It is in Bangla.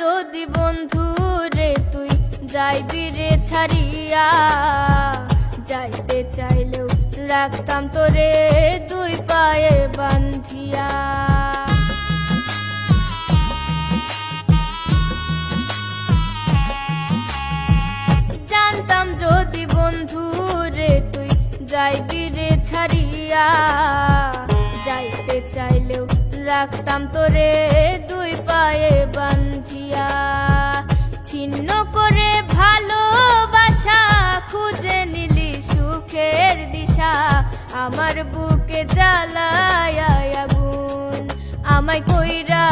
যদি বন্ধু রে তুই যাইবি রে ছাড়িয়া, যাইতে চাইলেও রাখতাম তোরে দুই পায়ে বান্ধিয়া। জানতাম যদি বন্ধু রে তুই যাইবি রে ছাড়িয়া, যাইতে চাইলেও রাখতাম তোরে দুই পায়ে বান্ধিয়া। ছিন্ন করে ভালোবাসা খুঁজে নিলি সুখের দিশা, আমার বুকে জ্বালায় আগুন আমায় কইরা